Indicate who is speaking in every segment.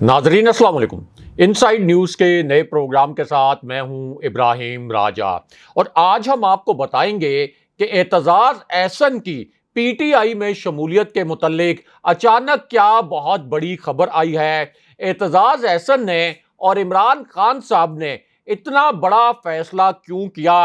Speaker 1: नाजरीन अस्सलाम वालेकुम। इनसाइड न्यूज़ के नए प्रोग्राम के साथ मैं हूं इब्राहिम राजा और आज हम आपको बताएंगे कि एतजाज़ एहसन की पीटीआई में शमूलियत के मुतल्लिक अचानक क्या बहुत बड़ी खबर आई है। एतजाज़ एहसन ने और इमरान खान साहब ने इतना बड़ा फैसला क्यों किया।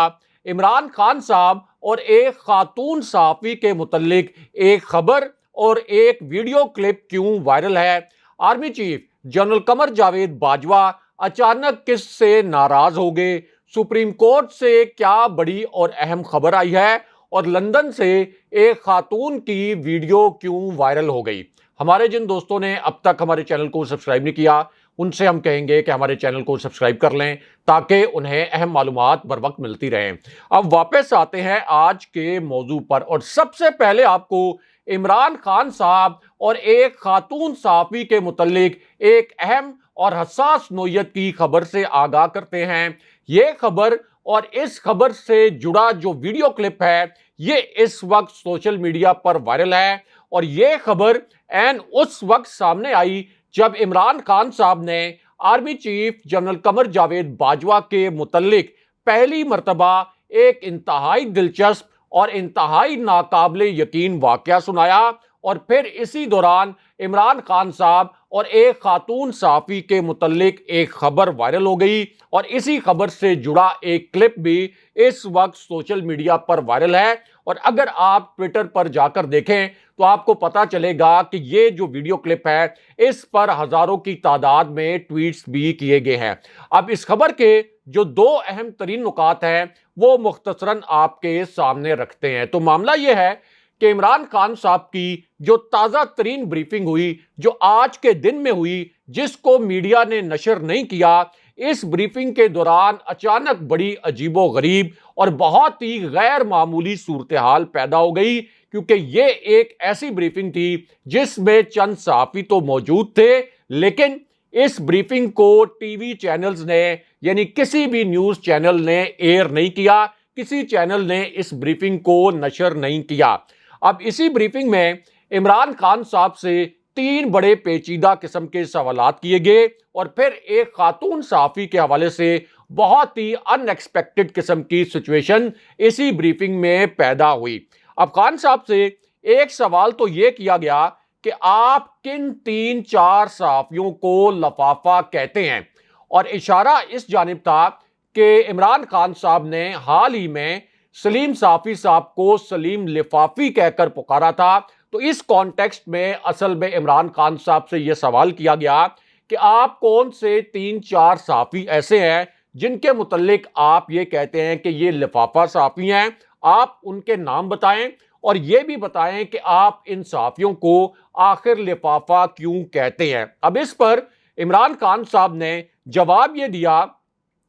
Speaker 1: इमरान खान साहब और एक खातून सहाफ़ी के मुतल्लिक एक खबर और एक वीडियो क्लिप क्यों वायरल है। Army chief general Qamar Javed Bajwa अचानक किससे नाराज हो गए। सुप्रीम कोर्ट से क्या बड़ी और अहम खबर आई है और लंदन से एक खातून की वीडियो क्यों वायरल हो गई। हमारे जिन दोस्तों ने अब तक हमारे चैनल को सब्सक्राइब नहीं किया उनसे हम कहेंगे कि हमारे चैनल को सब्सक्राइब कर लें ताकि उन्हें अहम मालूमात बर वक्त मिलती रहें। अब वापस आते हैं आज के मौजू पर और सबसे पहले आपको इमरान खान साहब और एक खातून सहाफ़ी के मुतल्लिक एक अहम और हसास नोयत की खबर से आगाह करते हैं। ये खबर और इस खबर से जुड़ा जो वीडियो क्लिप है ये इस वक्त सोशल मीडिया पर वायरल है और ये खबर एन उस वक्त सामने आई जब इमरान खान साहब ने army chief general Qamar Javed Bajwa के मुतल्लिक पहली मर्तबा एक इंतहाई दिलचस्प और इंतहाई नाकाबिले यकीन वाकया सुनाया और फिर इसी दौरान इमरान खान साहब और एक खातून सहाफ़ी के मुतल्लिक एक खबर वायरल हो गई और इसी खबर से जुड़ा एक क्लिप भी इस वक्त सोशल मीडिया पर वायरल है। और अगर आप ट्विटर पर जाकर देखें तो आपको पता चलेगा कि ये जो वीडियो क्लिप है इस पर हजारों की तादाद में ट्वीट्स भी किए गए हैं। अब इस खबर के जो दो अहम तरीन नुकात हैं वो मुख्तसरन आपके सामने रखते हैं। तो मामला यह है कि इमरान खान साहब की जो ताज़ा तरीन ब्रीफिंग हुई जो आज के दिन में हुई जिसको मीडिया ने नशर नहीं किया, इस ब्रीफिंग के दौरान अचानक बड़ी अजीबो गरीब और बहुत ही गैर मामूली सूरत हाल पैदा हो गई क्योंकि ये एक ऐसी ब्रीफिंग थी जिसमें चंद सहाफ़ी तो मौजूद थे लेकिन इस ब्रीफिंग को टीवी चैनल्स ने यानी किसी भी न्यूज़ चैनल ने एयर नहीं किया, किसी चैनल ने इस ब्रीफिंग को नशर नहीं किया। अब इसी ब्रीफिंग में इमरान खान साहब से तीन बड़े पेचीदा किस्म के सवालात किए गए और फिर एक खातून सहाफ़ी के हवाले से बहुत ही अनएक्सपेक्टेड किस्म की सिचुएशन इसी ब्रीफिंग में पैदा हुई। अब खान साहब से एक सवाल तो यह किया गया कि आप किन तीन चार सहाफ़ियों को लफाफा कहते हैं और इशारा इस जानिब था कि इमरान खान साहब ने हाल ही में सलीम साफ़ी साहब को सलीम लिफाफी कहकर पुकारा था। तो इस कॉन्टेक्स्ट में असल में इमरान खान साहब से यह सवाल किया गया कि आप कौन से तीन चार सहाफ़ी ऐसे हैं जिनके मुतल्लिक आप ये कहते हैं कि ये लिफाफा सहाफ़ी हैं, आप उनके नाम बताएं और ये भी बताएं कि आप इन सहाफ़ियों को आखिर लिफाफा क्यों कहते हैं। अब इस पर इमरान खान साहब ने जवाब ये दिया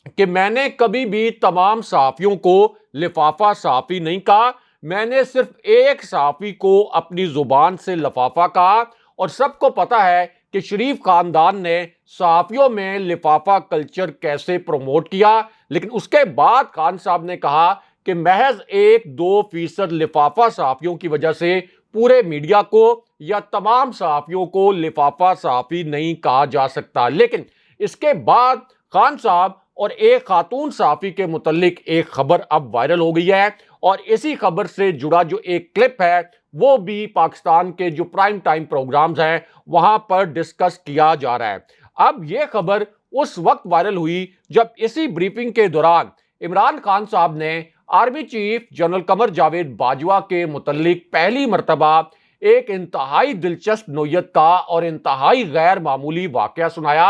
Speaker 1: कि मैंने कभी भी तमाम सहाफ़ियों को लिफाफा सहाफ़ी नहीं कहा, मैंने सिर्फ एक सहाफ़ी को अपनी जुबान से लिफाफा कहा और सबको पता है कि शरीफ खानदान ने सहाफ़ियों में लिफाफा कल्चर कैसे प्रमोट किया। लेकिन उसके बाद खान साहब ने कहा कि महज 1-2% लिफाफा सहाफ़ियों की वजह से पूरे मीडिया को या तमाम सहाफ़ियों को लिफाफा सहाफ़ी नहीं कहा जा सकता। लेकिन इसके बाद खान साहब और एक खातून सहाफ़ी के मुतल्लिक एक खबर अब वायरल हो गई है और इसी खबर से जुड़ा जो एक क्लिप है वो भी पाकिस्तान के जो प्राइम टाइम प्रोग्राम्स हैं वहां पर डिस्कस किया जा रहा है। अब ये खबर उस वक्त वायरल हुई जब इसी ब्रीफिंग के दौरान इमरान खान साहब ने army chief general Qamar Javed Bajwa के मुतल्लिक पहली मर्तबा एक इंतहाई दिलचस्प नोयत का और इंतहाई गैर मामूली वाकया सुनाया।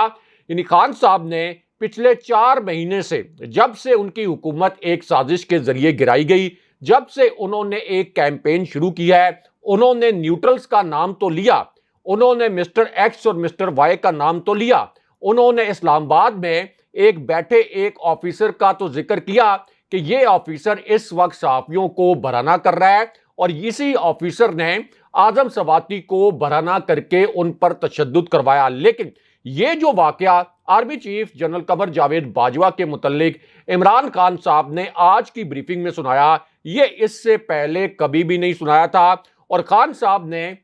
Speaker 1: यानी खान साहब ने पिछले 4 महीने से जब से उनकी हुकूमत एक साजिश के जरिए गिराई गई, जब से उन्होंने एक कैंपेन शुरू की है, उन्होंने न्यूट्रल्स का नाम तो लिया, उन्होंने मिस्टर एक्स और मिस्टर वाई का नाम तो लिया, उन्होंने इस्लामाबाद में एक बैठे एक ऑफिसर का तो जिक्र किया कि ये ऑफिसर इस वक्त सहाफ़ियों को बरहना कर रहा है और इसी ऑफिसर ने आजम सवाती को बरहना करके उन पर तशद्दुद करवाया। लेकिन ये जो वाकया army chief general Qamar Javed Bajwa के मुतल्लिक इमरान खान साहब ने आज की ब्रीफिंग में सुनाया, ये इससे पहले कभी भी नहीं सुनाया था और खान साहब ने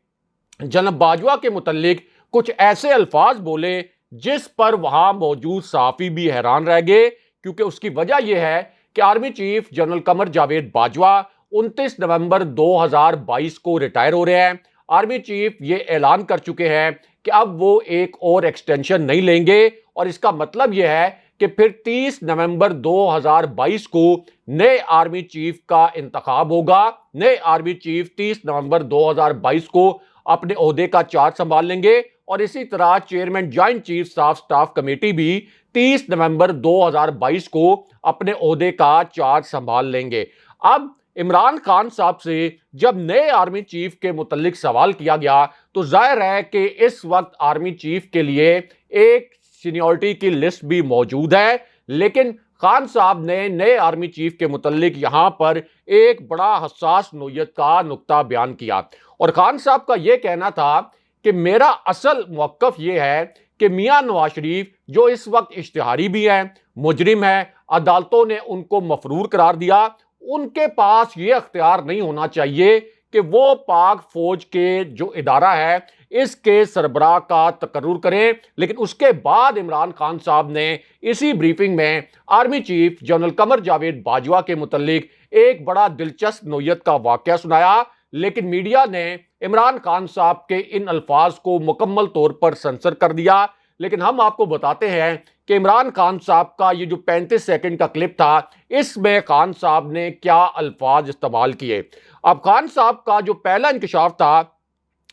Speaker 1: जनाब बाजवा के मुतल्लिक कुछ ऐसे अल्फाज बोले जिस पर वहां मौजूद सहाफी भी हैरान रह गए, क्योंकि उसकी वजह यह है कि army chief general Qamar Javed Bajwa 29 नवंबर 2022 को रिटायर हो रहे हैं। आर्मी चीफ ये ऐलान कर चुके हैं कि अब वो एक और एक्सटेंशन नहीं लेंगे, और इसका मतलब यह है कि फिर 30 नवंबर 2022 को नए आर्मी चीफ का इंतखाब होगा। नए आर्मी चीफ 30 नवंबर 2022 को अपने ओहदे का चार्ज संभाल लेंगे, और इसी तरह chairman joint chief of staff committee भी 30 नवंबर 2022 को अपने ओहदे का चार्ज संभाल लेंगे। अब इमरान खान साहब से जब नए आर्मी चीफ के मुतल्लिक सवाल किया गया, तो जाहिर है कि इस वक्त आर्मी चीफ के लिए एक सीनियरिटी की लिस्ट भी मौजूद है, लेकिन खान साहब ने नए आर्मी चीफ के मुतल्लिक यहां पर एक बड़ा हसास नोयत का नुक्ता बयान किया। और खान साहब का यह कहना था कि मेरा असल मौक़िफ़ यह है कि मियां नवाज शरीफ जो इस वक्त इश्तिहारी भी हैं, मुजरिम है, अदालतों ने उनको मफरूर करार दिया, उनके पास ये अख्तियार नहीं होना चाहिए कि वो पाक फौज के जो इदारा है इसके सरबराह का तकर्रुर करें। लेकिन उसके बाद इमरान खान साहब ने इसी ब्रीफिंग में army chief general Qamar Javed Bajwa के मुतल्लिक एक बड़ा दिलचस्प नोयत का वाकया सुनाया, लेकिन मीडिया ने इमरान खान साहब के इन अल्फाज को मुकम्मल तौर पर सेंसर कर दिया। लेकिन हम आपको बताते हैं कि इमरान खान साहब का ये जो 35 सेकंड का क्लिप था, इसमें खान साहब ने क्या अल्फाज इस्तेमाल किए। अब खान साहब का जो पहला इंकशाफ था,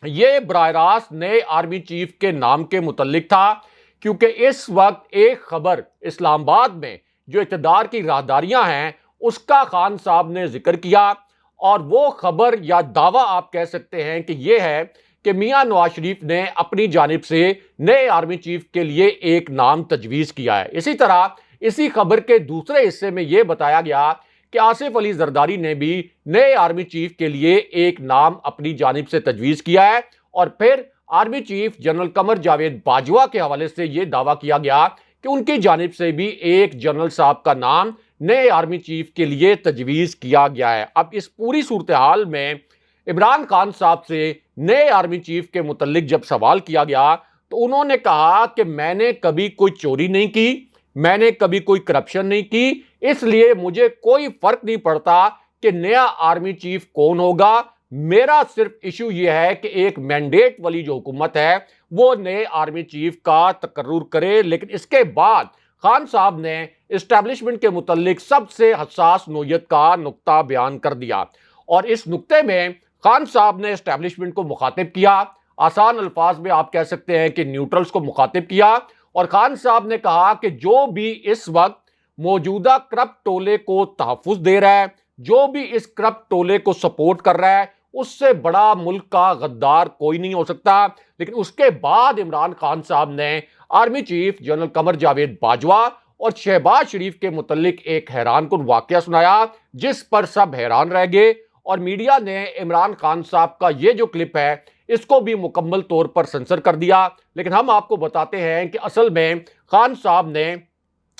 Speaker 1: ये बराह रास्त नए आर्मी चीफ के नाम के मुतल्लिक था, क्योंकि इस वक्त एक खबर इस्लामाबाद में जो इक़्तिदार की राहदारियां हैं उसका खान साहब ने जिक्र किया, और वो खबर या दावा आप कह सकते हैं कि यह है कि मियां नवाज शरीफ ने अपनी जानिब से नए आर्मी चीफ के लिए एक नाम तजवीज़ किया है। इसी तरह इसी खबर के दूसरे हिस्से में यह बताया गया कि आसिफ अली जरदारी ने भी नए आर्मी चीफ के लिए एक नाम अपनी जानिब से तजवीज़ किया है, और फिर army chief general Qamar Javed Bajwa के हवाले से यह दावा किया गया कि उनकी जानिब से भी एक जनरल साहब का नाम नए आर्मी चीफ के लिए तजवीज़ किया गया है। अब इस पूरी सूरत हाल में इमरान खान साहब से नए आर्मी चीफ के मुतल्लिक जब सवाल किया गया, तो उन्होंने कहा कि मैंने कभी कोई चोरी नहीं की, मैंने कभी कोई करप्शन नहीं की, इसलिए मुझे कोई फर्क नहीं पड़ता कि नया आर्मी चीफ कौन होगा। मेरा सिर्फ इशू यह है कि एक मैंडेट वाली जो हुकूमत है वो नए आर्मी चीफ का तकर्रुर करे। लेकिन इसके बाद खान साहब ने इस्टेब्लिशमेंट के मुतल्लिक सबसे हसास नोयत का नुक्ता बयान कर दिया, और इस नुक्ते में खान साहब ने एस्टैब्लिशमेंट को मुखातिब किया, आसान अल्फाज में आप कह सकते हैं कि न्यूट्रल्स को मुखातिब किया, और खान साहब ने कहा कि जो भी इस वक्त मौजूदा करप्ट टोले को तहफ़्फ़ुज़ दे रहा है, जो भी इस करप्ट टोले को सपोर्ट कर रहा है, उससे बड़ा मुल्क का गद्दार कोई नहीं हो सकता। लेकिन उसके बाद इमरान खान साहब ने army chief general Qamar Javed Bajwa और शहबाज शरीफ के मुतल्लिक एक हैरानकुन वाकया सुनाया, जिस पर सब हैरान रह गए, और मीडिया ने इमरान खान साहब का ये जो क्लिप है इसको भी मुकम्मल तौर पर सेंसर कर दिया। लेकिन हम आपको बताते हैं कि असल में खान साहब ने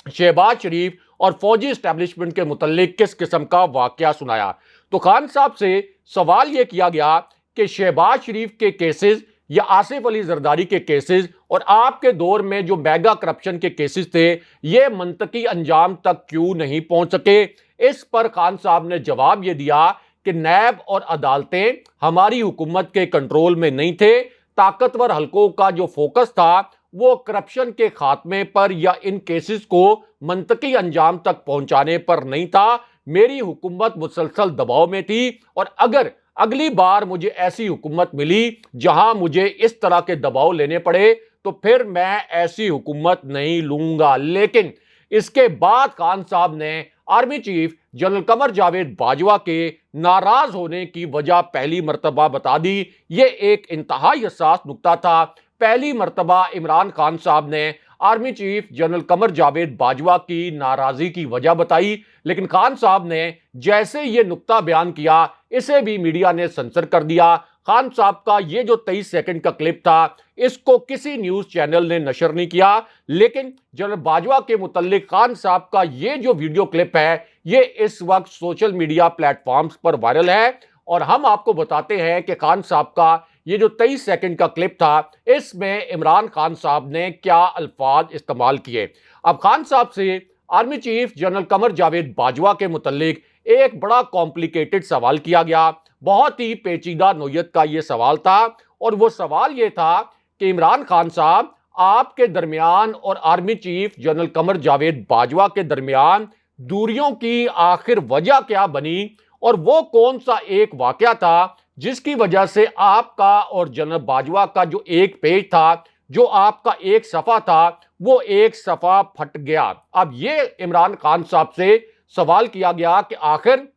Speaker 1: शहबाज शरीफ और फौजी एस्टैब्लिशमेंट के मुतल्लिक किस किस्म का वाकया सुनाया। तो खान साहब से सवाल यह किया गया कि शहबाज शरीफ के केसेस या आसिफ अली जरदारी के केसेस और आपके दौर में जो मेगा करप्शन के केसेस थे, ये मंतकी अंजाम तक क्यों नहीं पहुंच सके। इस पर खान साहब ने जवाब ये दिया कि नैब और अदालतें हमारी हुकूमत के कंट्रोल में नहीं थे, ताकतवर हलकों का जो फोकस था वो करप्शन के खात्मे पर या इन केसेस को मंतकी अंजाम तक पहुंचाने पर नहीं था। मेरी हुकूमत मुसलसल दबाव में थी, और अगर अगली बार मुझे ऐसी हुकूमत मिली जहां मुझे इस तरह के दबाव लेने पड़े तो फिर मैं ऐसी हुकूमत नहीं लूंगा। लेकिन इसके बाद खान साहब ने army chief general Qamar Javed Bajwa के नाराज होने की वजह पहली मर्तबा बता दी। ये एक इंतहाई हसास नुक्ता था। पहली मर्तबा इमरान खान साहब ने army chief general Qamar Javed Bajwa की नाराजगी की वजह बताई, लेकिन खान साहब ने जैसे ये नुक्ता बयान किया इसे भी मीडिया ने सेंसर कर दिया। खान साहब का ये जो 23 सेकंड का क्लिप था इसको किसी न्यूज चैनल ने नशर नहीं किया, लेकिन जनरल बाजवा के मुतल्लिक खान साहब का ये जो वीडियो क्लिप है ये इस वक्त सोशल मीडिया प्लेटफॉर्म्स पर वायरल है। और हम आपको बताते हैं कि खान साहब का ये जो 23 सेकंड का क्लिप था, इसमें इमरान खान साहब ने क्या अल्फाज इस्तेमाल किए। अब खान साहब से army chief general Qamar Javed Bajwa के मुतल्लिक एक बड़ा कॉम्प्लिकेटेड सवाल किया गया। बहुत ही पेचीदा नोयत का यह सवाल था और वो सवाल ये था कि इमरान खान साहब, आपके दरमियान और army chief general Qamar Javed Bajwa के दरमियान दूरियों की आखिर वजह क्या बनी और वो कौन सा एक वाकया था जिसकी वजह से आपका और जनरल बाजवा का जो एक पेज था, जो आपका एक सफा था, वो एक सफा फट गया। अब ये इमरान खान साहब से सवाल किया गया कि आखिर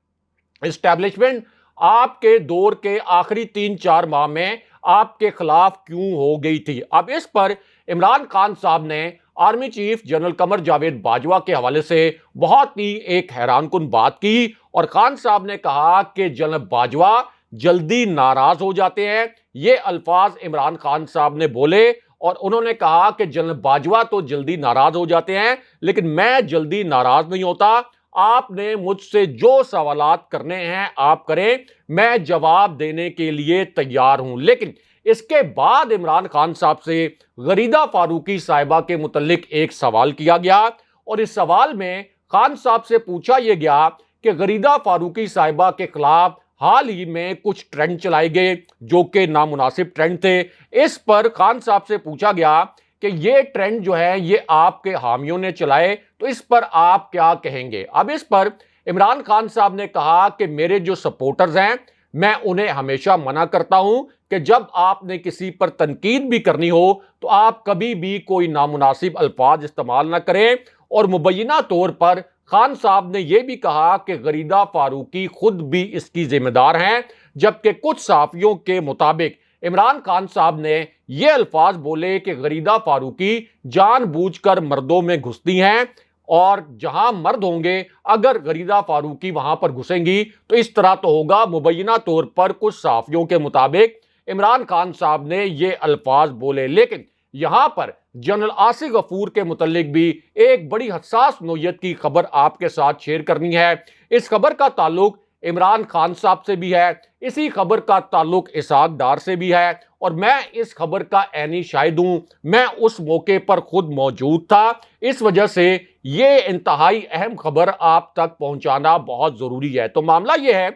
Speaker 1: एस्टैब्लिशमेंट आपके दौर के आखिरी 3-4 माह में आपके खिलाफ क्यों हो गई थी। अब इस पर इमरान खान साहब ने army chief general Qamar Javed Bajwa के हवाले से बहुत ही एक हैरानकुन बात की और खान साहब ने कहा कि जनरल बाजवा जल्दी नाराज हो जाते हैं। ये अल्फाज इमरान खान साहब ने बोले और उन्होंने कहा कि जनरल बाजवा तो जल्दी नाराज हो जाते हैं, लेकिन मैं जल्दी नाराज नहीं होता। आपने मुझसे जो सवालात करने हैं आप करें, मैं जवाब देने के लिए तैयार हूं। लेकिन इसके बाद इमरान खान साहब से गरीदा फारूकी साहिबा के मुतल्लिक एक सवाल किया गया और इस सवाल में खान साहब से पूछा यह गया कि गरीदा फारूकी साहिबा के खिलाफ हाल ही में कुछ ट्रेंड चलाए गए जो कि नामुनासिब ट्रेंड थे। इस पर खान साहब से पूछा गया कि ये ट्रेंड जो है ये आपके हामियों ने चलाए, तो इस पर आप क्या कहेंगे। अब इस पर इमरान खान साहब ने कहा कि मेरे जो सपोर्टर्स हैं, मैं उन्हें हमेशा मना करता हूं कि जब आपने किसी पर तनकीद भी करनी हो तो आप कभी भी कोई नामुनासिब अल्फाज इस्तेमाल ना करें। और मुबैना तौर पर खान साहब ने यह भी कहा कि गरीदा फारूकी खुद भी इसकी जिम्मेदार हैं, जबकि कुछ सहाफियों के मुताबिक इमरान खान साहब ने यह अल्फाज बोले कि गरीदा फारूकी जानबूझकर मर्दों में घुसती हैं और जहां मर्द होंगे, अगर गरीदा फारूकी वहां पर घुसेंगी तो इस तरह तो होगा। मुबैना तौर पर कुछ सहाफियों के मुताबिक इमरान खान साहब ने ये अल्फाज बोले। लेकिन यहां पर जनरल आसिफ गफूर के मुतल्लिक भी एक बड़ी हसास नोयत की खबर आपके साथ शेयर करनी है। इस खबर का ताल्लुक इमरान खान साहब से भी है, इसी खबर का ताल्लुक इसहाक डार से भी है और मैं इस खबर का ऐनी शाहिद हूं। मैं उस मौके पर खुद मौजूद था, इस वजह से ये इंतहाई अहम खबर आप तक पहुंचाना बहुत जरूरी है। तो मामला यह है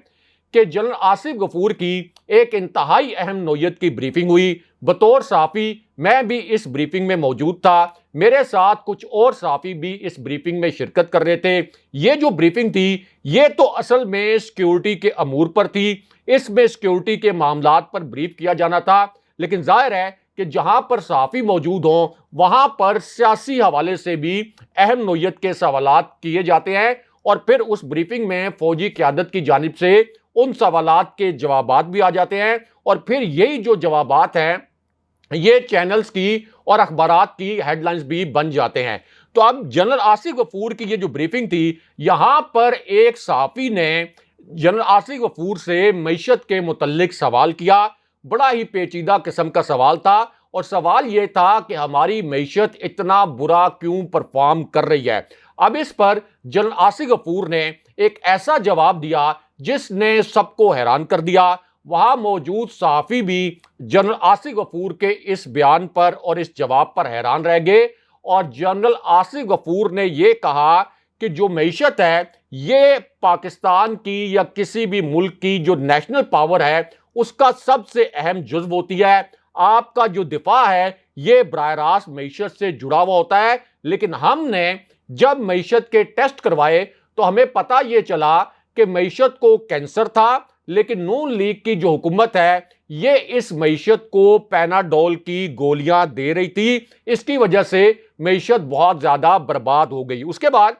Speaker 1: कि जनरल आसिफ गफूर की एक इंतहाई अहम नोयत की ब्रीफिंग हुई। बतौर सहाफ़ी मैं भी इस ब्रीफिंग में मौजूद था, मेरे साथ कुछ और सहाफ़ी भी इस ब्रीफिंग में शिरकत कर रहे थे। ये जो ब्रीफिंग थी ये तो असल में सिक्योरिटी के अमूर पर थी, इसमें सिक्योरिटी के मामलात पर ब्रीफ किया जाना था। लेकिन जाहिर है कि जहां पर सहाफ़ी मौजूद हों वहां पर सियासी हवाले से भी अहम नोयत के सवालात किए जाते हैं और फिर उस ब्रीफिंग में फौजी क़यादत की जानिब से उन सवालात के जवाबात भी आ जाते हैं और फिर यही जो जवाबात हैं ये चैनल्स की और अखबारात की हेडलाइंस भी बन जाते हैं। तो अब जनरल आसिफ गफूर की ये जो ब्रीफिंग थी, यहां पर एक सहाफ़ी ने जनरल आसिफ गफूर से मईशत के मुतल्लिक सवाल किया। बड़ा ही पेचीदा किस्म का सवाल था और सवाल यह था कि हमारी मईशत इतना बुरा क्यों परफॉर्म कर रही है। अब इस पर जनरल आसिफ गफूर ने एक ऐसा जवाब दिया जिसने सबको हैरान कर दिया। वहां मौजूद सहाफ़ी भी जनरल आसिफ गफूर के इस बयान पर और इस जवाब पर हैरान रह गए और जनरल आसिफ गफूर ने यह कहा कि जो मईशत है ये पाकिस्तान की या किसी भी मुल्क की जो नेशनल पावर है उसका सबसे अहम जुज़्व होती है। आपका जो दिफा है ये बराह रास्त मईशत से जुड़ा हुआ होता है। लेकिन हमने जब मईशत के टेस्ट करवाए तो हमें पता ये चला कि मईशत को कैंसर था, लेकिन नून लीग की जो हुकूमत है ये इस मईशत को पैनाडोल की गोलियां दे रही थी। इसकी वजह से मईशत बहुत ज़्यादा बर्बाद हो गई। उसके बाद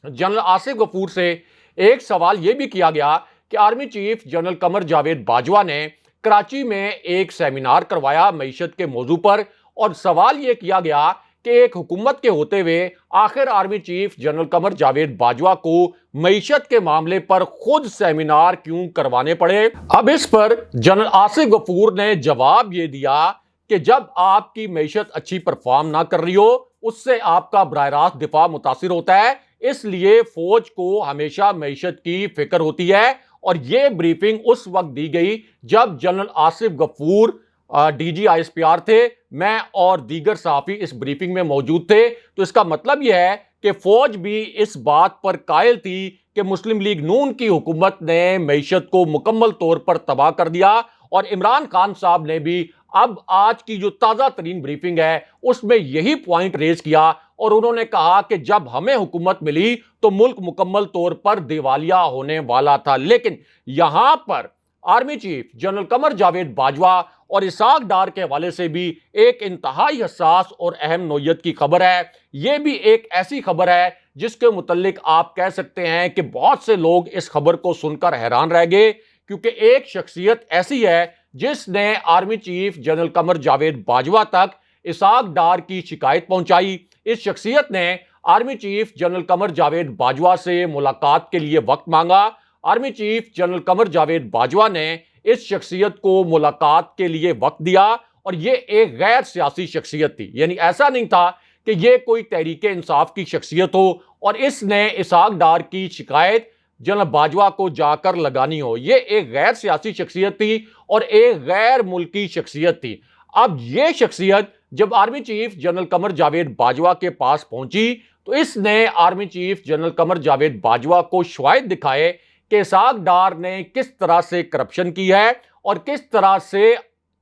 Speaker 1: जनरल आसिफ गफूर से एक सवाल यह भी किया गया कि army chief general Qamar Javed Bajwa ने कराची में एक सेमिनार करवाया मईशत के मौजू पर और सवाल यह किया गया कि एक हुकूमत के होते हुए आखिर army chief general Qamar Javed Bajwa को मईशत के मामले पर खुद सेमिनार क्यों करवाने पड़े। अब इस पर जनरल आसिफ गफूर ने जवाब ये दिया कि जब आपकी मईशत अच्छी परफॉर्म ना कर रही हो उससे आपका बराह रास्त दिफा मुतासिर होता है, इसलिए फौज को हमेशा मईशत की फिक्र होती है और यह ब्रीफिंग उस वक्त दी गई जब general Asif Ghafoor DG ISPR थे, मैं और दीगर सहाफी इस ब्रीफिंग में मौजूद थे। तो इसका मतलब यह है कि फौज भी इस बात पर कायल थी कि मुस्लिम लीग नून की हुकूमत ने मईशत को मुकम्मल तौर पर तबाह कर दिया, और इमरान खान साहब ने भी अब आज की जो ताज़ा तरीन ब्रीफिंग है उसमें यही पॉइंट रेज किया, और उन्होंने कहा कि जब हमें हुकूमत मिली तो मुल्क मुकम्मल तौर पर दिवालिया होने वाला था। लेकिन यहां पर army chief general Qamar Javed Bajwa और इसाक डार के हवाले से भी एक इंतहाई हसास और अहम नोयत की खबर है। यह भी एक ऐसी खबर है जिसके मुतल्लिक आप कह सकते हैं कि बहुत से लोग इस खबर को सुनकर हैरान रह गए, क्योंकि एक शख्सियत ऐसी है जिसने army chief general Qamar Javed Bajwa तक इसाक डार की शिकायत पहुंचाई। इस शख्सियत ने army chief general Qamar Javed Bajwa से मुलाकात के लिए वक्त मांगा। Army chief general Qamar Javed Bajwa ने इस शख्सियत को मुलाकात के लिए वक्त दिया, और यह एक गैर सियासी शख्सियत थी। यानी ऐसा नहीं था कि यह कोई तहरीके इंसाफ की शख्सियत हो और इसने इसाक डार की शिकायत जनरल बाजवा को जाकर लगानी हो। यह एक गैर सियासी शख्सियत थी और एक गैर मुल्की शख्सियत थी। अब यह शख्सियत जब army chief general Qamar Javed Bajwa के पास पहुंची तो इसने army chief general Qamar Javed Bajwa को शवाहिद दिखाए कि इसाक डार ने किस तरह से करप्शन की है और किस तरह से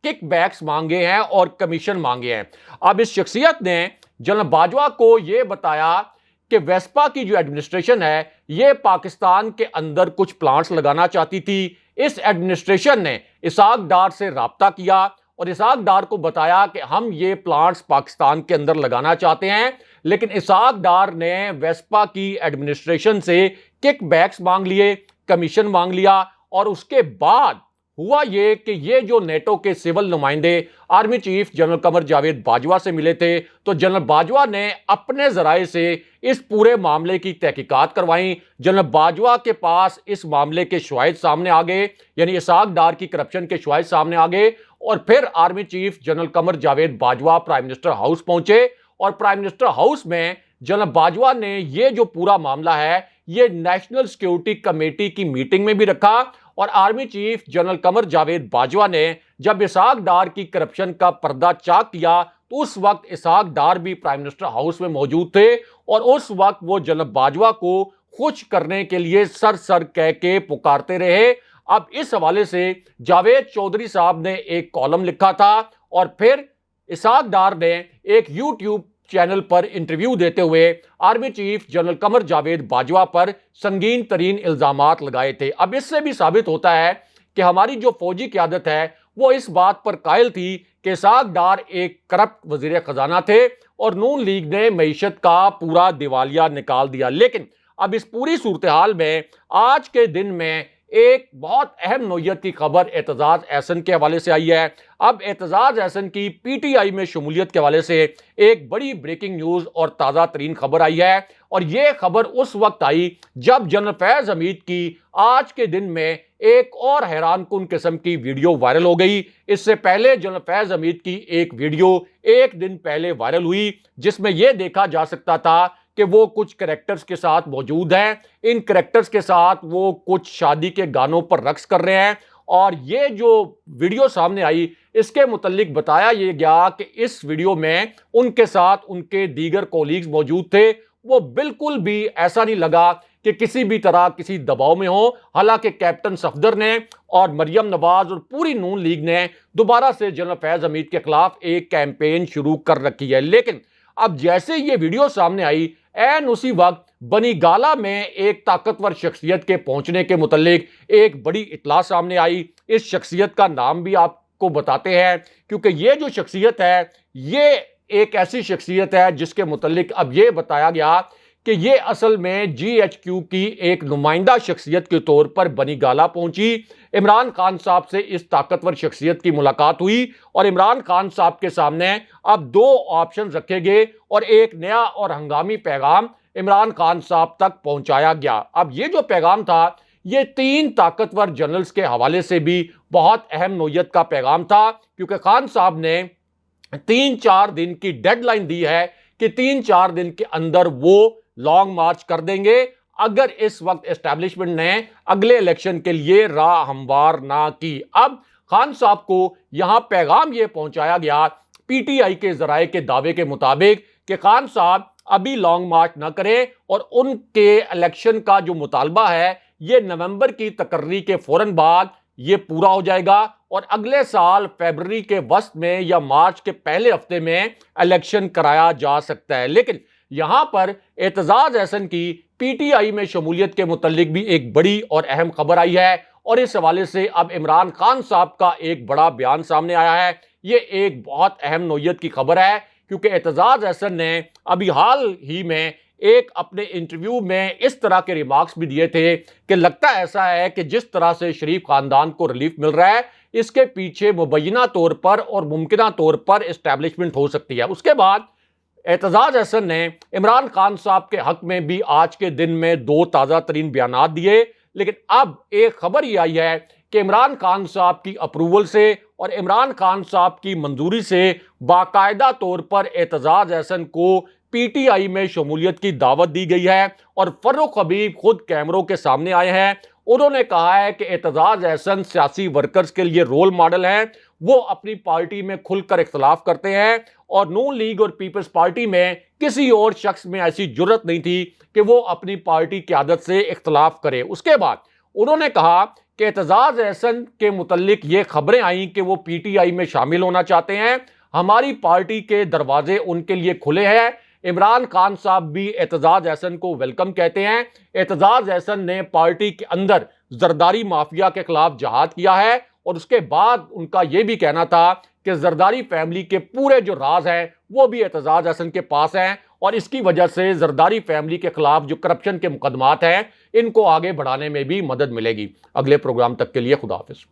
Speaker 1: किकबैक्स मांगे हैं और कमीशन मांगे हैं। अब इस शख्सियत ने जनरल बाजवा को यह बताया कि वेस्पा की जो एडमिनिस्ट्रेशन है यह पाकिस्तान के अंदर कुछ प्लांट्स लगाना चाहती थी। इस एडमिनिस्ट्रेशन ने इसाक डार से राब्ता किया और इसाक डार को बताया कि हम ये प्लांट्स पाकिस्तान के अंदर लगाना चाहते हैं, लेकिन इसाक डार ने वेस्पा की एडमिनिस्ट्रेशन से किकबैक्स मांग लिए, कमीशन मांग लिया। और उसके बाद हुआ ये कि ये जो नेटो के सिविल नुमाइंदे army chief general Qamar Javed Bajwa से मिले थे, तो जनरल बाजवा ने अपने जराए से इस पूरे मामले की तहकीकात करवाई। जनरल बाजवा के पास इस मामले के शवाहिद सामने आ गए, यानी इसाक डार की करप्शन के शवाहिद सामने आ गए, और फिर army chief general Qamar Javed Bajwa prime minister house पहुंचे, और प्राइम मिनिस्टर हाउस में जनरल बाजवा ने ये जो पूरा मामला है ये नेशनल सिक्योरिटी कमेटी की मीटिंग में भी रखा। और army chief general Qamar Javed Bajwa ने जब इसाक डार की करप्शन का पर्दा चाक किया तो उस वक्त इसाक डार भी प्राइम मिनिस्टर हाउस में मौजूद थे, और उस वक्त वो जनरल बाजवा को खुश करने के लिए सर सर कह के पुकारते रहे। अब इस हवाले से जावेद चौधरी साहब ने एक कॉलम लिखा था, और फिर इसाक डार ने एक यूट्यूब चैनल पर इंटरव्यू देते हुए army chief general Qamar Javed Bajwa पर संगीन तरीन इल्जामात लगाए थे। अब इससे भी साबित होता है कि हमारी जो फौजी क़यादत है वो इस बात पर कायल थी कि इसाक डार एक करप्ट वजीर खजाना थे और नून लीग ने मईशत का पूरा दिवालिया निकाल दिया। लेकिन अब इस पूरी सूरत हाल में आज के दिन में एक बहुत अहम नोयत की खबर एतजाज एहसन के हवाले से आई है। अब एतजाज एहसन की पीटीआई में शमूलियत के हवाले से एक बड़ी ब्रेकिंग न्यूज़ और ताज़ा तरीन खबर आई है, और यह खबर उस वक्त आई जब जनरल फैज़ हमीद की आज के दिन में एक और हैरानकुन किस्म की वीडियो वायरल हो गई। इससे पहले जनरल फैज़ हमीद की एक वीडियो एक दिन पहले वायरल हुई जिसमें यह देखा जा सकता था कि वो कुछ कैरेक्टर्स के साथ मौजूद हैं। इन कैरेक्टर्स के साथ वो कुछ शादी के गानों पर रक्स कर रहे हैं, और ये जो वीडियो सामने आई इसके मुतल्लिक बताया ये गया कि इस वीडियो में उनके साथ उनके दीगर कोलीग्स मौजूद थे। वो बिल्कुल भी ऐसा नहीं लगा कि किसी भी तरह किसी दबाव में हो। हालांकि कैप्टन सफदर ने और मरियम नवाज और पूरी नून लीग ने दोबारा से जनरल फैज़ हमीद के खिलाफ एक कैंपेन शुरू कर रखी है। लेकिन अब जैसे ये वीडियो सामने आई एन उसी वक्त बनी गाला में एक ताकतवर शख्सियत के पहुंचने के मुतल्लिक एक बड़ी इतला सामने आई। इस शख्सियत का नाम भी आपको बताते हैं, क्योंकि ये जो शख्सियत है ये एक ऐसी शख्सियत है जिसके मुतल्लिक अब ये बताया गया कि ये असल में GHQ की एक नुमाइंदा शख्सियत के तौर पर बनी गाला पहुंची। इमरान खान साहब से इस ताकतवर शख्सियत की मुलाकात हुई और इमरान खान साहब के सामने अब दो ऑप्शन रखे गए और एक नया और हंगामी पैगाम इमरान खान साहब तक पहुंचाया गया। अब ये जो पैगाम था ये 3 ताकतवर जनरल्स के हवाले से भी बहुत अहम नोयत का पैगाम था, क्योंकि खान साहब ने 3-4 दिन की डेडलाइन दी है कि 3-4 दिन के अंदर वो लॉन्ग मार्च कर देंगे। अगर इस वक्त एस्टैब्लिशमेंट ने अगले इलेक्शन के लिए राह हमवार ना की। अब खान साहब को यहां पैगाम यह पहुंचाया गया पीटीआई के जराए के दावे के मुताबिक कि खान साहब अभी लॉन्ग मार्च ना करें और उनके इलेक्शन का जो मुतालबा है ये नवंबर की तकर्री के फौरन बाद ये पूरा हो जाएगा और अगले साल फरवरी के वस्त में या मार्च के पहले हफ्ते में इलेक्शन कराया जा सकता है। लेकिन यहां पर एतजाज अहसन की पीटीआई में शमूलियत के मुतालिक भी एक बड़ी और अहम खबर आई है और इस हवाले से अब इमरान खान साहब का एक बड़ा बयान सामने आया है। ये एक बहुत अहम नौयत की खबर है क्योंकि एतजाज अहसन ने अभी हाल ही में एक अपने इंटरव्यू में इस तरह के रिमार्क्स भी दिए थे कि लगता ऐसा है कि जिस तरह से शरीफ खानदान को रिलीफ मिल रहा है इसके पीछे मुबैना तौर पर और मुमकिना तौर पर एस्टैब्लिशमेंट हो सकती है। उसके बाद एतजाज अहसन ने इमरान खान साहब के हक में भी आज के दिन में 2 ताज़ा तरीन बयान दिए। लेकिन अब एक खबर ये आई है कि इमरान खान साहब की अप्रूवल से और इमरान खान साहब की मंजूरी से बाकायदा तौर पर एतजाज अहसन को पीटीआई में शमूलियत की दावत दी गई है और फर्रुख हबीब खुद कैमरों के सामने आए हैं। उन्होंने कहा है कि एतजाज अहसन सियासी वर्कर्स के लिए रोल मॉडल हैं, वो अपनी पार्टी में खुलकर इख्तलाफ करते हैं और नून लीग और पीपल्स पार्टी में किसी और शख्स में ऐसी जुर्रत नहीं थी कि वो अपनी पार्टी की आदत से इख्तलाफ करे। उसके बाद उन्होंने कहा कि एतजाज अहसन के मुतल्लिक ये खबरें आई कि वो पीटीआई में शामिल होना चाहते हैं, हमारी पार्टी के दरवाजे उनके लिए खुले हैं। इमरान खान साहब भी एतजाज अहसन को वेलकम कहते हैं। एतजाज अहसन ने पार्टी के अंदर जरदारी माफिया के खिलाफ जहाद किया है और उसके बाद उनका यह भी कहना था कि जरदारी फैमिली के पूरे जो राज हैं वो भी एतजाज अहसन के पास हैं और इसकी वजह से जरदारी फैमिली के खिलाफ जो करप्शन के मुकदमात हैं इनको आगे बढ़ाने में भी मदद मिलेगी। अगले प्रोग्राम तक के लिए खुदा हाफिज।